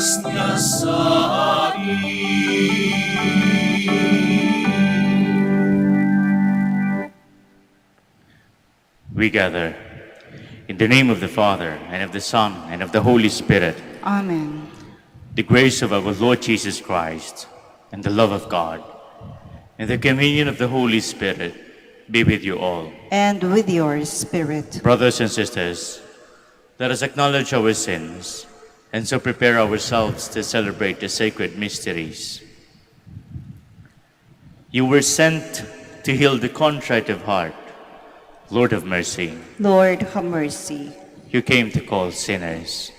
hostia sa atin. We gather in the name of the Father, and of the Son, and of the Holy Spirit. Amen. The grace of our Lord Jesus Christ, and the love of God, and the communion of the Holy Spirit be with you all. And with your spirit. Brothers and sisters, let us acknowledge our sins, and so prepare ourselves to celebrate the sacred mysteries. You were sent to heal the contrite of heart. Lord have mercy. Lord, have mercy. You came to call sinners.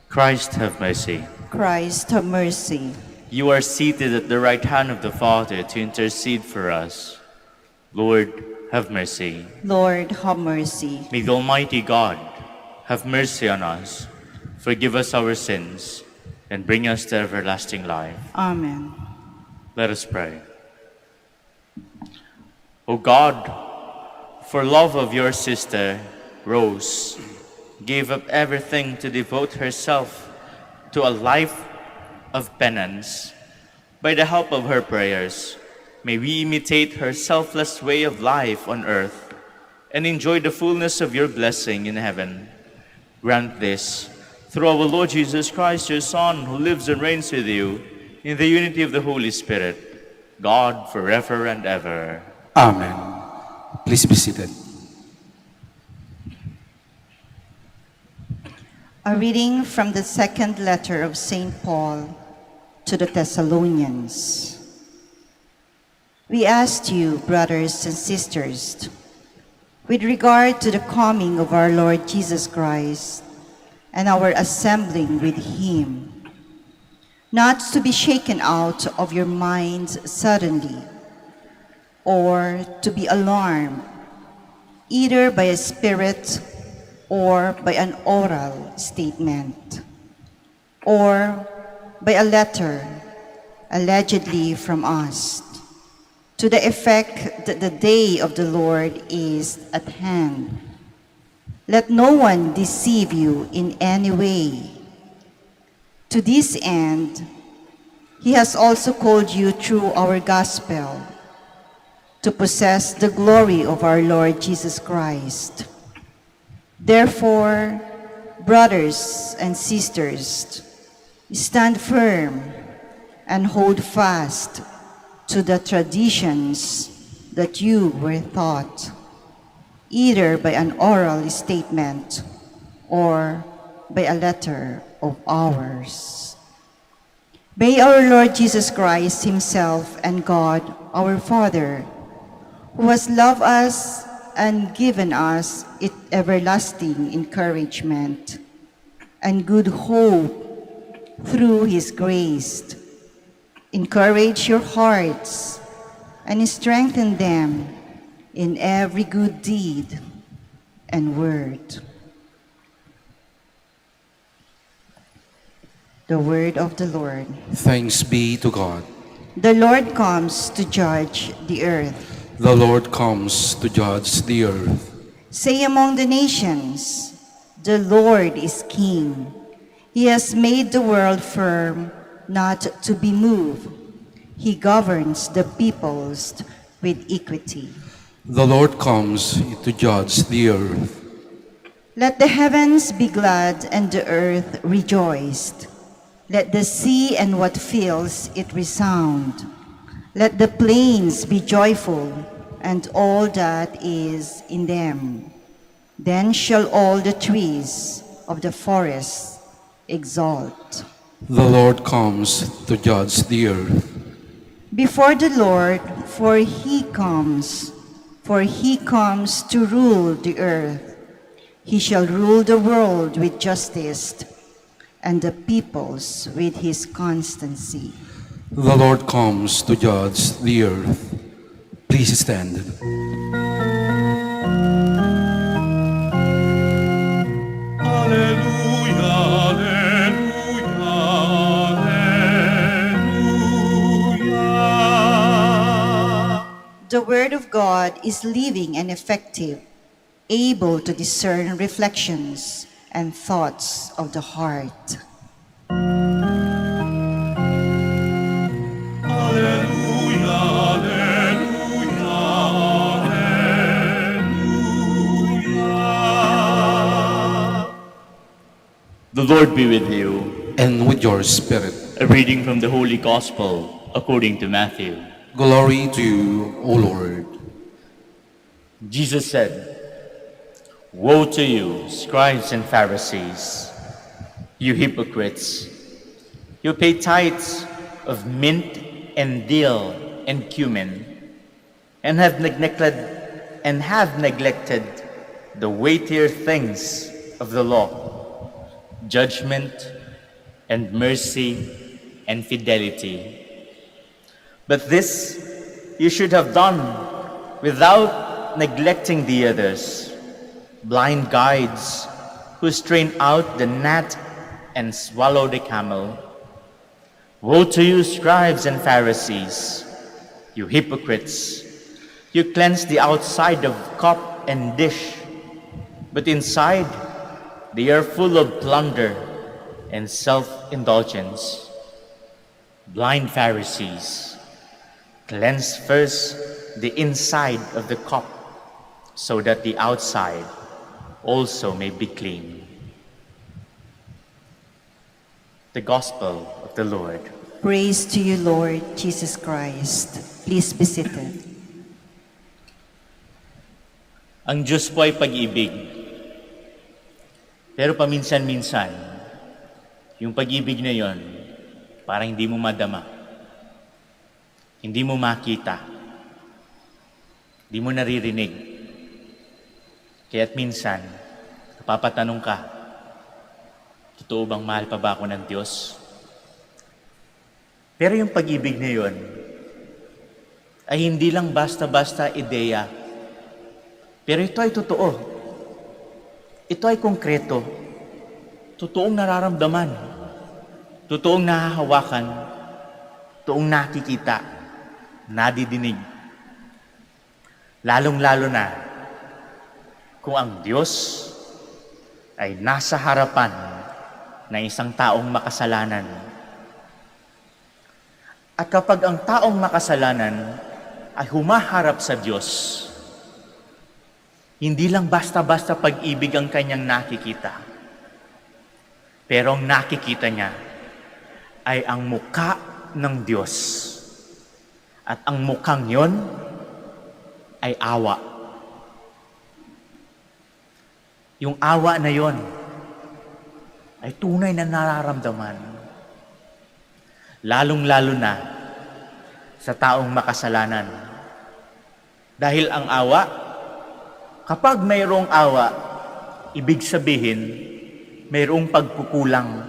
Christ have mercy. Christ, have mercy. You are seated at the right hand of the Father to intercede for us. Lord, have mercy. Lord, have mercy. May the Almighty God have mercy on us, forgive us our sins, and bring us to everlasting life. Amen. Let us pray. O God, for love of your sister, Rose, gave up everything to devote herself to a life of penance. By the help of her prayers, may we imitate her selfless way of life on earth and enjoy the fullness of your blessing in heaven. Grant this through our Lord Jesus Christ, your Son, who lives and reigns with you in the unity of the Holy Spirit, God forever and ever. Amen. Please be seated. A reading from the second letter of St. Paul to the Thessalonians. We asked you, brothers and sisters, with regard to the coming of our Lord Jesus Christ and our assembling with him, not to be shaken out of your minds suddenly, or to be alarmed, either by a spirit or by an oral statement, or by a letter allegedly from us, to the effect that the day of the Lord is at hand. Let no one deceive you in any way. To this end, he has also called you through our gospel to possess the glory of our Lord Jesus Christ. Therefore, brothers and sisters, stand firm and hold fast to the traditions that you were taught, either by an oral statement or by a letter of ours. May our Lord Jesus Christ himself and God, our Father, who has loved us and given us everlasting encouragement and good hope through his grace, encourage your hearts and strengthen them in every good deed and word. The word of the Lord. Thanks be to God. The Lord comes to judge the earth. The Lord comes to judge the earth. Say among the nations, the Lord is King. He has made the world firm, not to be moved. He governs the peoples with equity. The Lord comes to judge the earth. Let the heavens be glad and the earth rejoice. Let the sea and what fills it resound. Let the plains be joyful, and all that is in them. Then shall all the trees of the forest exult. The Lord comes to judge the earth. Before the Lord, for he comes to rule the earth. He shall rule the world with justice, and the peoples with his constancy. The Lord comes to judge the earth. Please stand. Alleluia, alleluia, alleluia. The word of God is living and effective, able to discern reflections and thoughts of the heart. Lord be with you. and with your spirit. A reading from the Holy Gospel according to Matthew. Glory to you, O Lord. Jesus said, "Woe to you, scribes and Pharisees, you hypocrites! You pay tithes of mint and dill and cumin, and have neglected the weightier things of the law, judgment and mercy and fidelity. But this you should have done without neglecting the others, blind guides who strain out the gnat and swallow the camel. Woe to you, scribes and Pharisees, you hypocrites! You cleanse the outside of cup and dish, but inside they are full of plunder and self-indulgence. Blind Pharisees, cleanse first the inside of the cup, so that the outside also may be clean." The Gospel of the Lord. Praise to you, Lord Jesus Christ. Please be seated. Ang Diyos po ay pag-ibig. Pero paminsan-minsan, yung pag-ibig na yon, parang hindi mo madama. Hindi mo makita. Hindi mo naririnig. Kaya't minsan, napapatanong ka, totoo bang mahal pa ba ako ng Diyos? Pero yung pag-ibig na yon, ay hindi lang basta-basta ideya. Pero ito ay totoo. Ito ay konkreto. Totoong nararamdaman. Totoong nahahawakan. Totoong nakikita. Nadidinig. Lalong-lalo na kung ang Diyos ay nasa harapan ng isang taong makasalanan. At kapag ang taong makasalanan ay humaharap sa Diyos, hindi lang basta-basta pag-ibig ang kanyang nakikita. Pero ang nakikita niya ay ang mukha ng Diyos. At ang mukhang yon ay awa. Yung awa na yon ay tunay na nararamdaman. Lalong-lalo na sa taong makasalanan. Dahil ang awa, kapag mayroong awa, ibig sabihin, mayroong pagkukulang,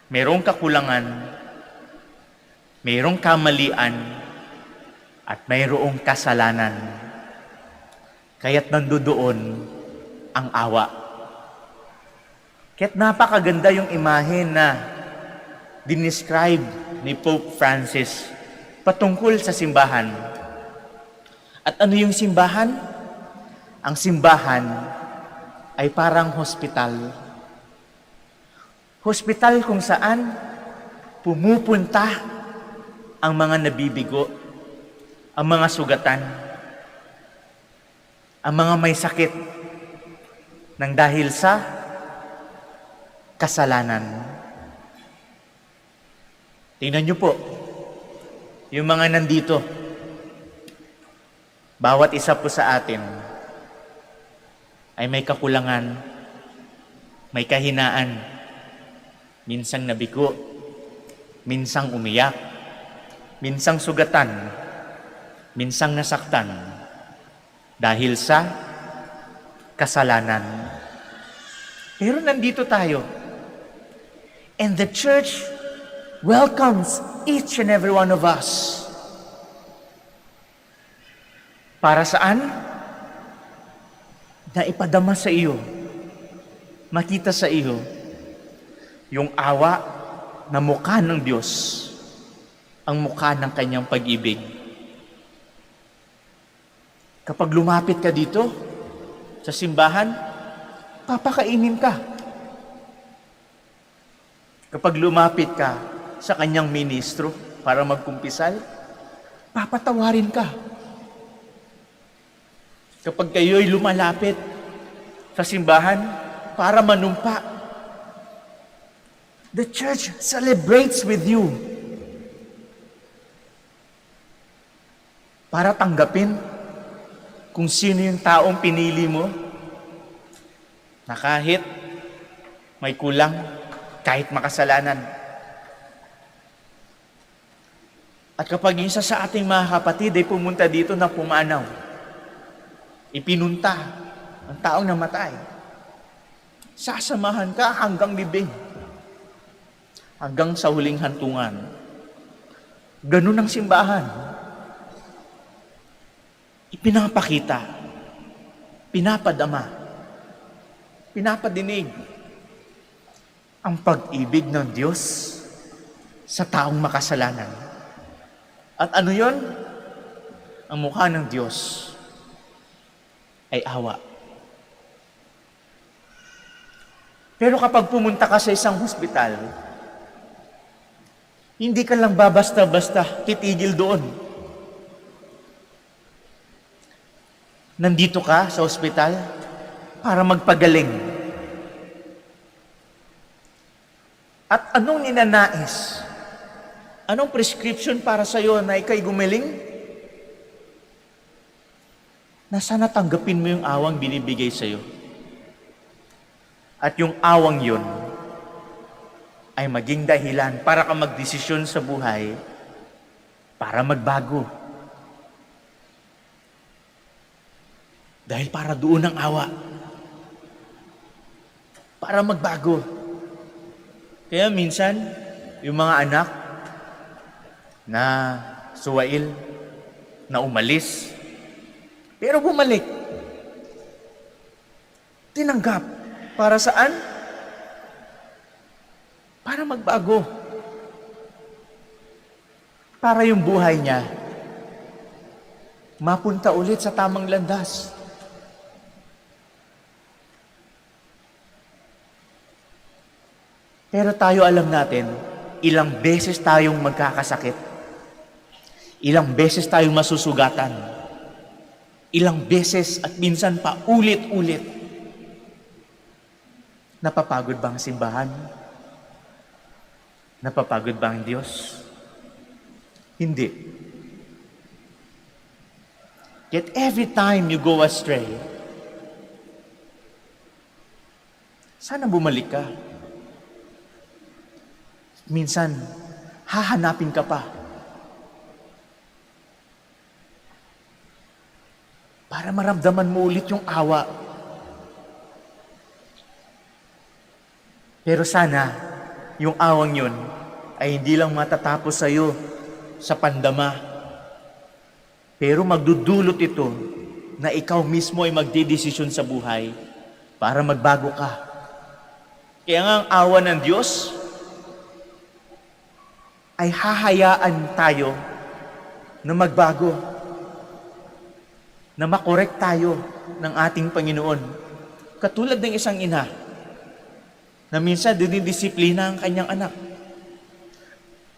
mayroong kakulangan, mayroong kamalian, at mayroong kasalanan. Kaya't nandoon ang awa. Kaya't napakaganda yung imahe na dinescribe ni Pope Francis patungkol sa simbahan. At ano yung simbahan? Ang simbahan ay parang hospital. Hospital kung saan pumupunta ang mga nabibigo, ang mga sugatan, ang mga may sakit nang dahil sa kasalanan. Tingnan niyo po, yung mga nandito, bawat isa po sa atin ay may kakulangan, may kahinaan, minsang nabigo, minsang umiyak, minsang sugatan, minsang nasaktan, dahil sa kasalanan. Pero nandito tayo, and the Church welcomes each and every one of us. Para saan? Na ipadama sa iyo, makita sa iyo, yung awa na mukha ng Diyos, ang mukha ng kanyang pag-ibig. Kapag lumapit ka dito, sa simbahan, papakainin ka. Kapag lumapit ka sa kanyang ministro para magkumpisal, papatawarin ka. Kapag kayo'y lumalapit sa simbahan para manumpa, The church celebrates with you para tanggapin kung sino yung taong pinili mo na kahit may kulang, kahit makasalanan. At kapag isa sa ating mga kapatid ay pumunta dito na pumanaw, ipinunta ang taong namatay, sasamahan ka hanggang bibig, hanggang sa huling hantungan. Ganun ang simbahan. Ipinapakita, pinapadama, pinapadinig ang pag-ibig ng Diyos sa taong makasalanan. At ano yon? Ang mukha ng Diyos ay awa. Pero kapag pumunta ka sa isang hospital, hindi ka lang babasta-basta titigil doon. Nandito ka sa ospital para magpagaling. At anong ninanais? Anong prescription para sa iyo na ikay gumaling? Na sana tanggapin mo yung awang binibigay sa iyo. At yung awang yun ay maging dahilan para ka magdesisyon sa buhay para magbago. Dahil para doon ang awa. Para magbago. Kaya minsan, yung mga anak na suwail, na umalis, pero bumalik. Tinanggap. Para saan? Para magbago. Para yung buhay niya mapunta ulit sa tamang landas. Pero tayo alam natin, ilang beses tayong magkakasakit. Ilang beses tayong masusugatan. Ilang beses at minsan pa ulit-ulit. Napapagod ba ang simbahan? Napapagod ba ang Diyos? Hindi. Yet every time you go astray, sana bumalik ka. Minsan, hahanapin ka pa. Para maramdaman mo ulit yung awa. Pero sana, yung awang yun ay hindi lang matatapos sa iyo sa pandama. Pero magdudulot ito na ikaw mismo ay magdedesisyon sa buhay para magbago ka. Kaya nga ang awa ng Diyos ay hahayaan tayo na magbago, na makorek tayo ng ating Panginoon. Katulad ng isang ina na minsan dinidisiplina ang kanyang anak.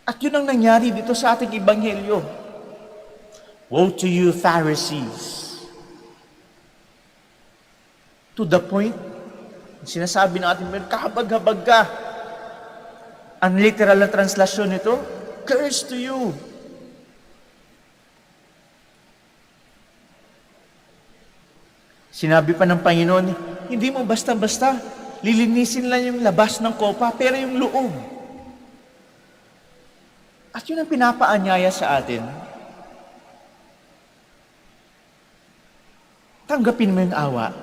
At yun ang nangyari dito sa ating Ebanghelyo. Woe to you, Pharisees! To the point, sinasabi ng ating Panginoon, kahabag-habag ka. Ang literal na translasyon nito, curse to you. Sinabi pa ng Panginoon, hindi mo basta-basta lilinisin lang yung labas ng kopa, pero yung loob. At yun ang pinapaanyaya sa atin. Tanggapin mo yung awa.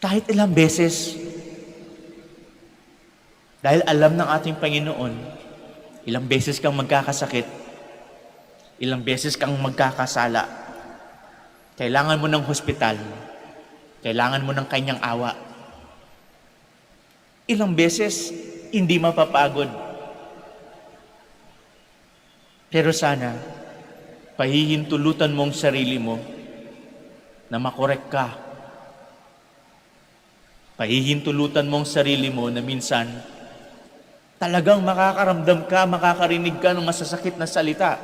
Kahit ilang beses, dahil alam ng ating Panginoon, ilang beses kang magkakasakit, ilang beses kang magkakasala, kailangan mo ng hospital, kailangan mo ng kanyang awa. Ilang beses, hindi mapapagod. Pero sana, pahihintulutan mo ang sarili mo na makorek ka. Pahihintulutan mo ang sarili mo na minsan, talagang makakaramdam ka, makakarinig ka ng masasakit na salita.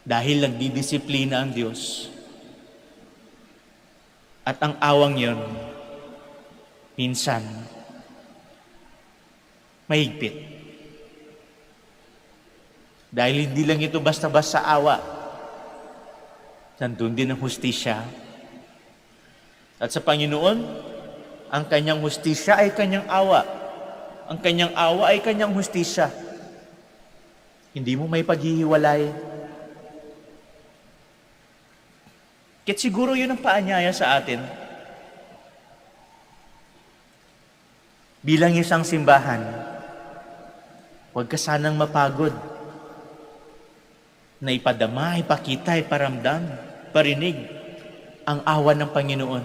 Dahil nagdidisiplina ang Diyos. At ang awang yun, minsan, mahigpit. Dahil hindi lang ito basta-basta awa. Nandun din ang hustisya. At sa Panginoon, ang kanyang hustisya ay kanyang awa. Ang kanyang awa ay kanyang hustisya. Hindi mo may paghihiwalay. Kit siguro yun ang paanyaya sa atin. Bilang isang simbahan, huwag ka sanang mapagod na ipadama, ipakita, iparamdam, parinig ang awa ng Panginoon.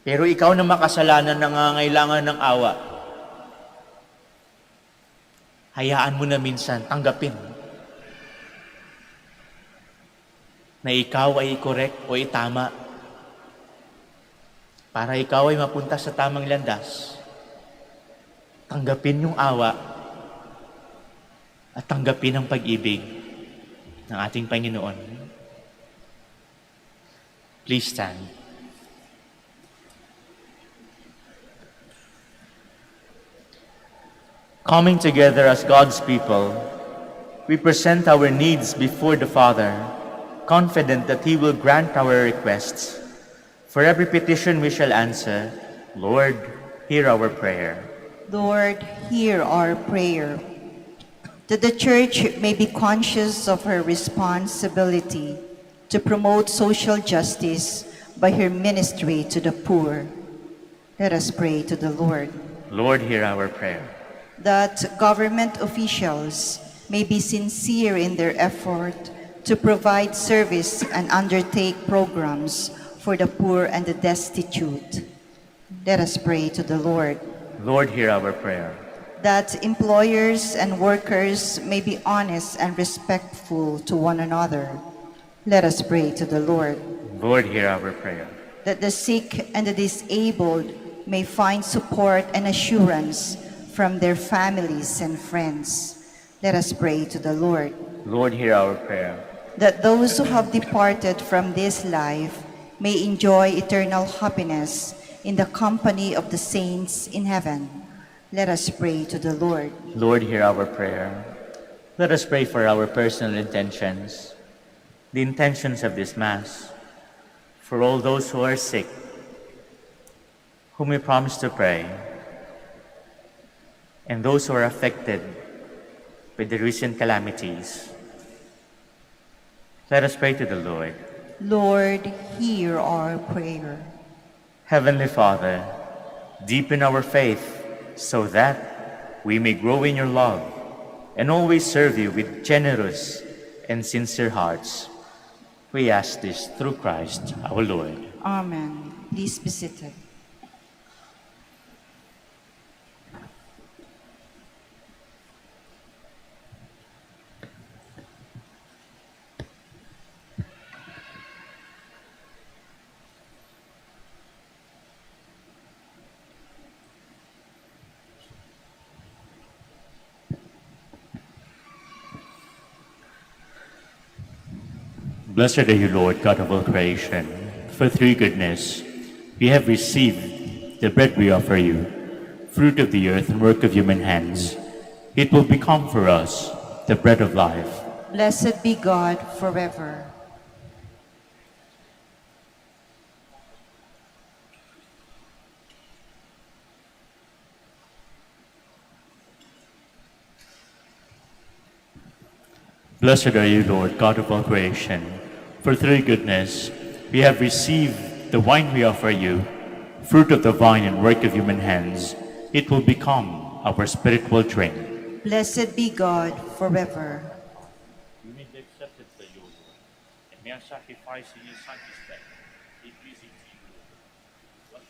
Pero ikaw na makasalanan na nangangailangan ng awa, hayaan mo na minsan, tanggapin na ikaw ay i-correct o itama para ikaw ay mapunta sa tamang landas. Tanggapin yung awa at tanggapin ang pag-ibig ng ating Panginoon. Please stand. Coming together as God's people, we present our needs before the Father, confident that He will grant our requests. For every petition we shall answer, Lord, hear our prayer. Lord, hear our prayer. That the Church may be conscious of her responsibility to promote social justice by her ministry to the poor. Let us pray to the Lord. Lord, hear our prayer. That government officials may be sincere in their effort to provide service and undertake programs for the poor and the destitute. Let us pray to the Lord. Lord, hear our prayer. That employers and workers may be honest and respectful to one another. Let us pray to the Lord. Lord, hear our prayer. That the sick and the disabled may find support and assurance from their families and friends. Let us pray to the Lord. Lord, hear our prayer. That those who have departed from this life may enjoy eternal happiness in the company of the saints in heaven. Let us pray to the Lord. Lord, hear our prayer. Let us pray for our personal intentions, the intentions of this Mass, for all those who are sick, whom we promise to pray, and those who are affected by the recent calamities. Let us pray to the Lord. Lord, hear our prayer. Heavenly Father, deepen our faith so that we may grow in your love and always serve you with generous and sincere hearts. We ask this through Christ our Lord. Amen. Please be seated. Blessed are you, Lord, God of all creation, for through your goodness we have received the bread we offer you, fruit of the earth and work of human hands. It will become for us the bread of life. Blessed be God forever. Blessed are you, Lord, God of all creation, for through your goodness we have received the wine we offer you, fruit of the vine and work of human hands. It will become our spiritual drink. Blessed be God forever. You may be accepted by you, Lord, and may our sacrifice in your sanctity be pleasing to you, Lord.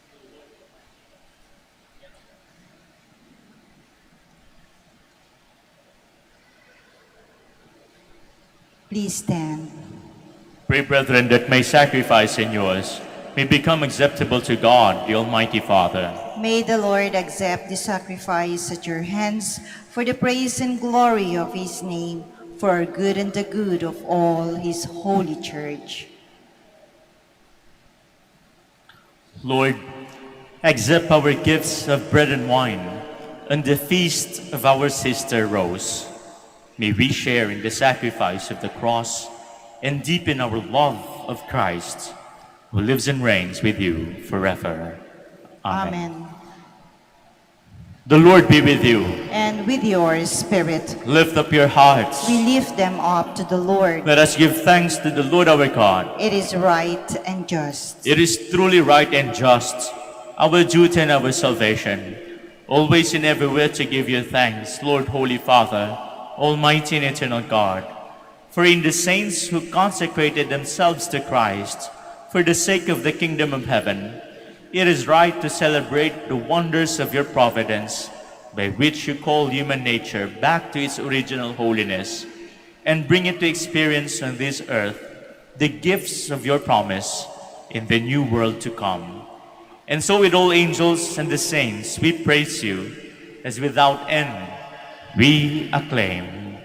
Please stand. Pray, brethren, that my sacrifice and yours may become acceptable to God, the Almighty Father. May the Lord accept the sacrifice at your hands for the praise and glory of his name, for our good and the good of all his holy church. Lord, accept our gifts of bread and wine on the feast of our sister Rose. May we share in the sacrifice of the cross and deepen our love of Christ, who lives and reigns with you forever. Amen. Amen. The Lord be with you. And with your spirit, Lift up your hearts. we lift them up to the Lord. Let us give thanks to the Lord our God. It is right and just. It is truly right and just, our duty and our salvation, always and everywhere to give you thanks, Lord, Holy Father, Almighty and eternal God. For in the saints who consecrated themselves to Christ, for the sake of the kingdom of heaven, it is right to celebrate the wonders of your providence, by which you call human nature back to its original holiness, and bring it to experience on this earth the gifts of your promise in the new world to come. And so with all angels and the saints, we praise you, as without end we acclaim.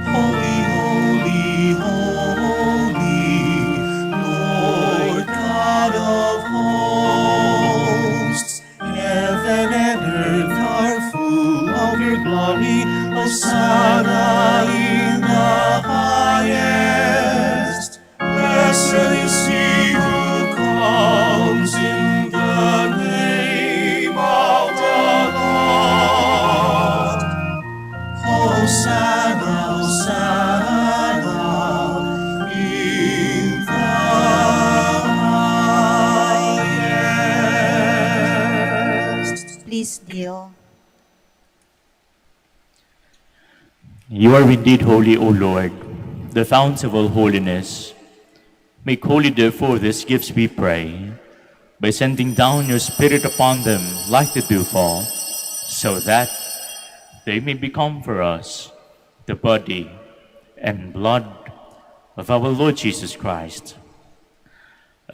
Holy, holy, holy, Lord God of hosts. Heaven and earth are full of your glory. Hosanna in the highest. Blessed is he who comes in the name of the Lord. Hosanna, Hosanna in the highest. Please kneel. You are indeed holy, O Lord, the fount of all holiness. Make holy, therefore, these gifts, we pray, by sending down your Spirit upon them like the dewfall, so that they may become for us the body and blood of our Lord Jesus Christ.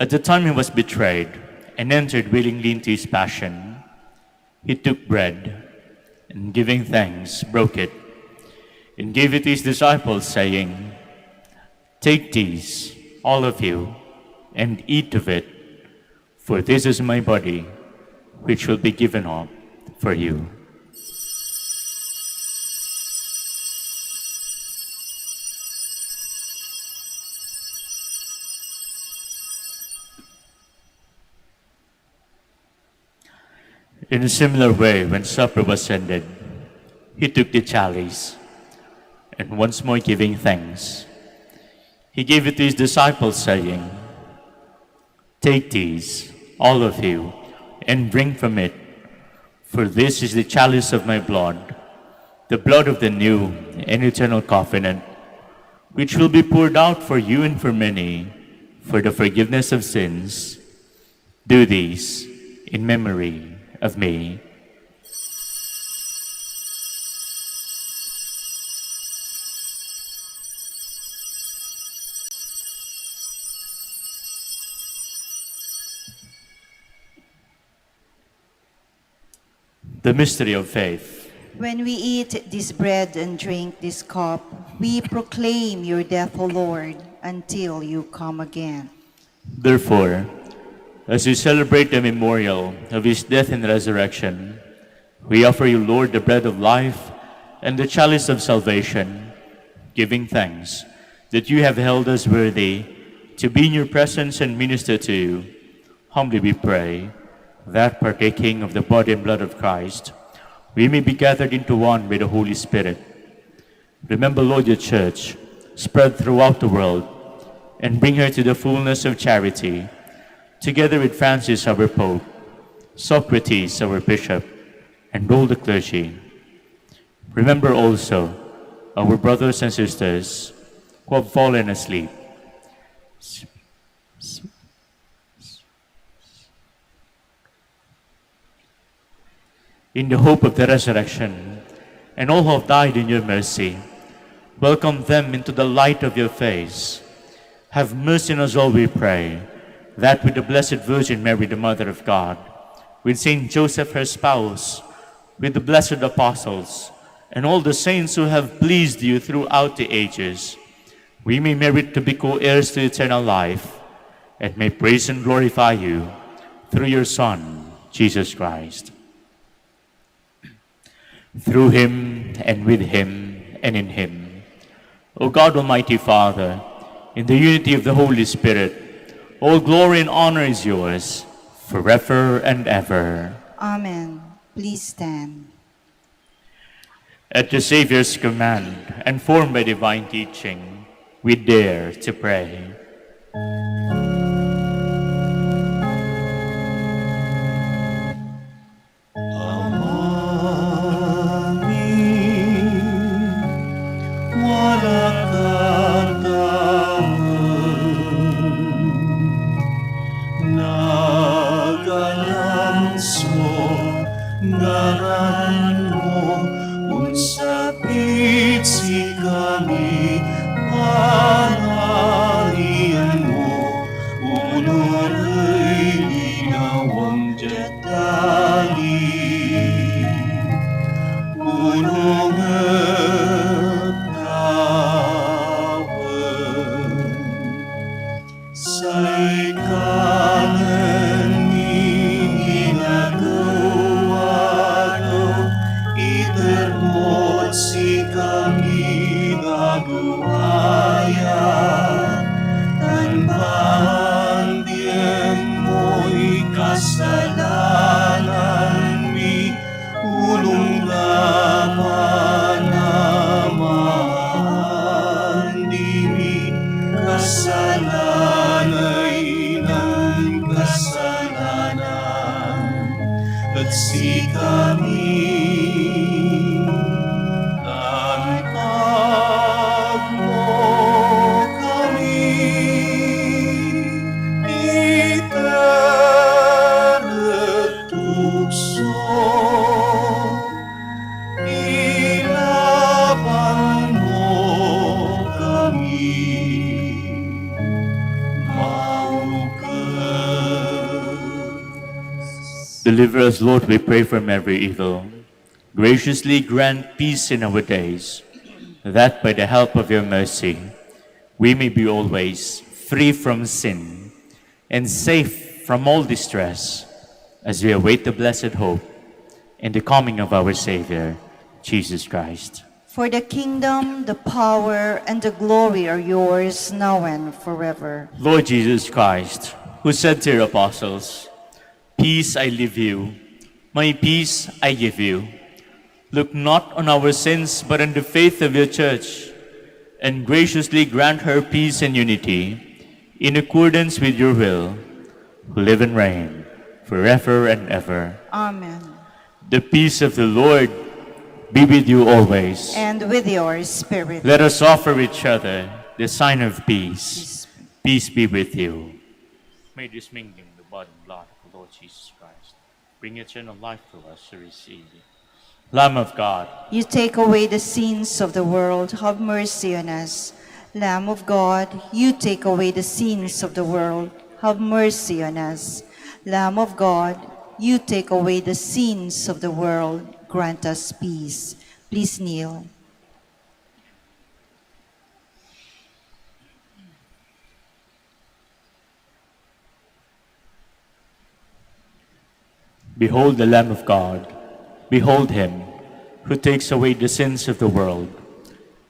At the time he was betrayed and entered willingly into his passion, he took bread and, giving thanks, broke it and gave it to his disciples, saying, "Take these, all of you, and eat of it, for this is my body, which will be given up for you." In a similar way, when supper was ended, he took the chalice, and once more giving thanks, he gave it to his disciples, saying, "Take these, all of you, and drink from it, for this is the chalice of my blood, the blood of the new and eternal covenant, which will be poured out for you and for many, for the forgiveness of sins. Do these in memory of me." The mystery of faith. When we eat this bread and drink this cup, we proclaim your death, O Lord, until you come again. Therefore, as we celebrate the memorial of his death and resurrection, we offer you, Lord, the bread of life and the chalice of salvation, giving thanks that you have held us worthy to be in your presence and minister to you. Humbly we pray that, partaking of the body and blood of Christ, we may be gathered into one by the Holy Spirit. Remember, Lord, your church, spread throughout the world, and bring her to the fullness of charity, together with Francis, our Pope, Socrates, our Bishop, and all the clergy. Remember also our brothers and sisters who have fallen asleep. In the hope of the resurrection, and all who have died in your mercy, welcome them into the light of your face. Have mercy on us all, we pray, that with the Blessed Virgin Mary, the Mother of God, with Saint Joseph, her spouse, with the blessed apostles, and all the saints who have pleased you throughout the ages, we may merit to be co-heirs to eternal life, and may praise and glorify you through your Son, Jesus Christ. Through him, and with him, and in him, O God, Almighty Father, in the unity of the Holy Spirit, all glory and honor is yours, forever and ever. Amen. Please stand. At the Savior's command, and formed by divine teaching, we dare to pray. Ngaran mo, unsapit si kami, panarian mo, unuray ginawang jatali. Unong tawag, say kanan itermot si kami nabuhaya, tanpahan diyan mo'y kasalanan mi, ulong laman naman di mi, kasalanay ng kasalanan, at si kami Deliver us, Lord, we pray, from every evil. Graciously grant peace in our days, that by the help of your mercy, we may be always free from sin and safe from all distress, as we await the blessed hope and the coming of our Savior, Jesus Christ. For the kingdom, the power, and the glory are yours now and forever. Lord Jesus Christ, who said to your apostles, "Peace I leave you, my peace I give you. Look not on our sins, but on the faith of your church, and graciously grant her peace and unity, in accordance with your will, who live and reign forever and ever." Amen. The peace of the Lord be with you always. And with your spirit. Let us offer each other the sign of peace. Peace be with you. May this mingling the body and blood of the Lord Jesus Christ bring eternal life to us to receive. Lamb of God, You take away the sins of the world, have mercy on us. Lamb of God, you take away the sins of the world, have mercy on us. Lamb of God, you take away the sins of the world, grant us peace. Please kneel. behold the Lamb of God. Behold him who takes away the sins of the world.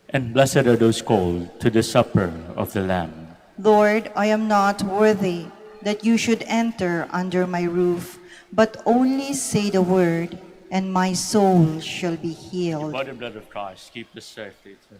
And blessed are those called to the supper of the Lamb. Lord, I am not worthy that you should enter under my roof, but only say the word, and my soul shall be healed. By the blood of Christ, keep us safely to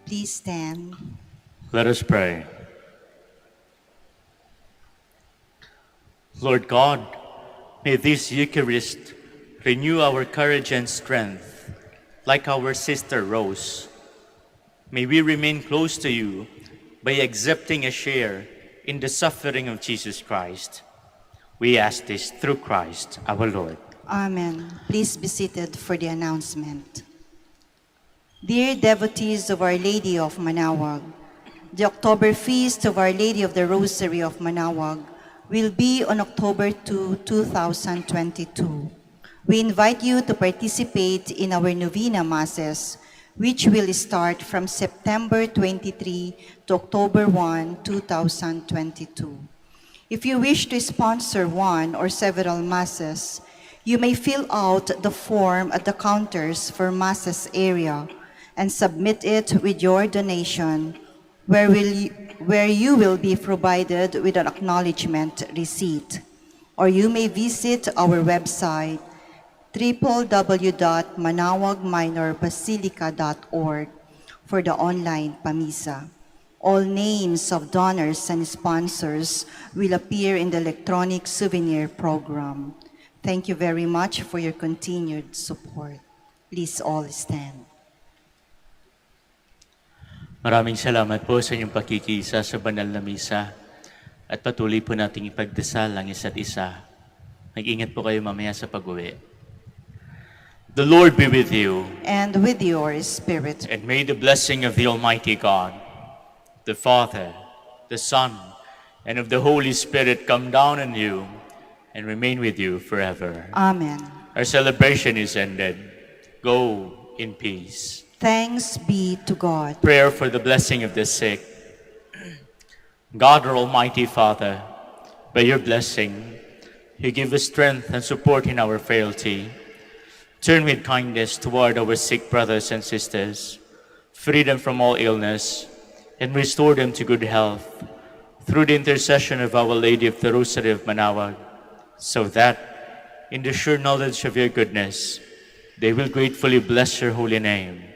Please stand. Let us pray. Lord God, may this Eucharist renew our courage and strength, like our sister Rose. May we remain close to you by accepting a share in the suffering of Jesus Christ. We ask this through Christ our Lord. Amen. Please be seated for the announcement. Dear devotees of Our Lady of Manaoag, the October feast of Our Lady of the Rosary of Manaoag will be on October 2, 2022. We invite you to participate in our Novena Masses, which will start from September 23 to October 1, 2022. If you wish to sponsor one or several Masses, you may fill out the form at the counters for Masses area and submit it with your donation, where you will be provided with an acknowledgement receipt. Or you may visit our website, www.manaoagminorbasilica.org, for the online pamisa. All names of donors and sponsors will appear in the electronic souvenir program. Thank you very much for your continued support. Please all stand. Maraming salamat po sa inyong pakikisa sa banal na misa at patuloy po nating ipagdasal ang isa't isa. Mag-ingat po kayo mamaya sa pag-uwi. The Lord be with you. And with your spirit. And may the blessing of the Almighty God, the Father, the Son, and of the Holy Spirit come down on you and remain with you forever. Amen. Our celebration is ended. Go in peace. Thanks be to God. Prayer for the blessing of the sick. God, our Almighty Father, by your blessing, you give us strength and support in our frailty. Turn with kindness toward our sick brothers and sisters, free them from all illness, and restore them to good health through the intercession of Our Lady of the Rosary of Manaoag, so that, in the sure knowledge of your goodness, they will gratefully bless your holy name.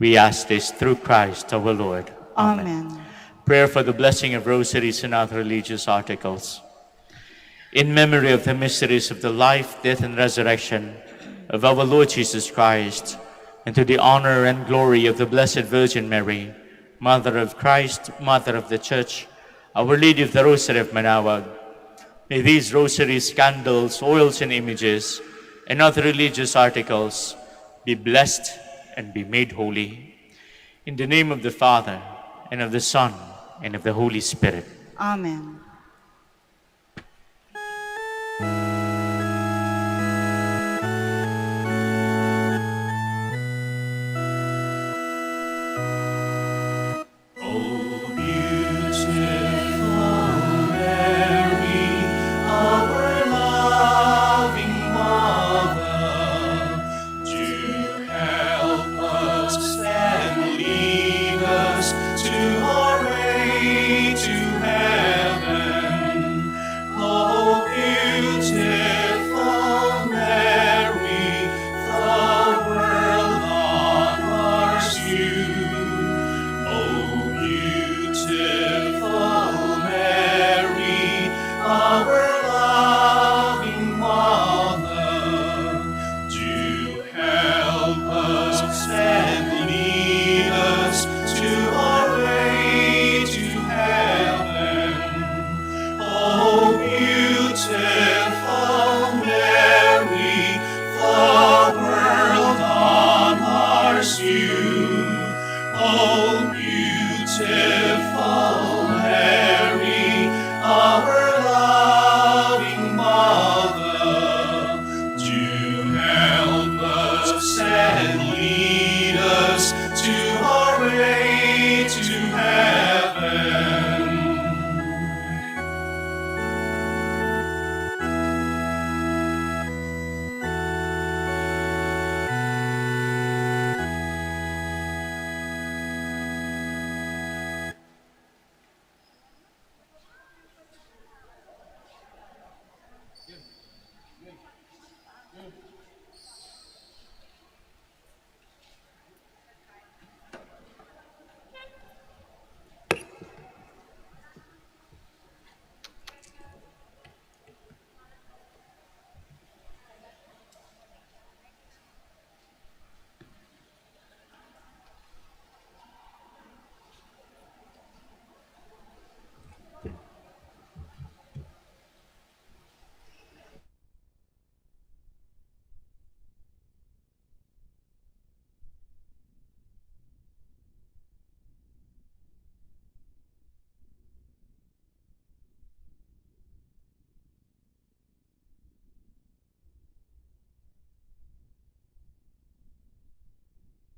We ask this through Christ our Lord. Amen. Prayer for the blessing of rosaries and other religious articles. In memory of the mysteries of the life, death, and resurrection of our Lord Jesus Christ, and to the honor and glory of the Blessed Virgin Mary, Mother of Christ, Mother of the Church, Our Lady of the Rosary of Manaoag, may these rosaries, candles, oils, and images, and other religious articles be blessed and be made holy. In the name of the Father, and of the Son, and of the Holy Spirit. Amen.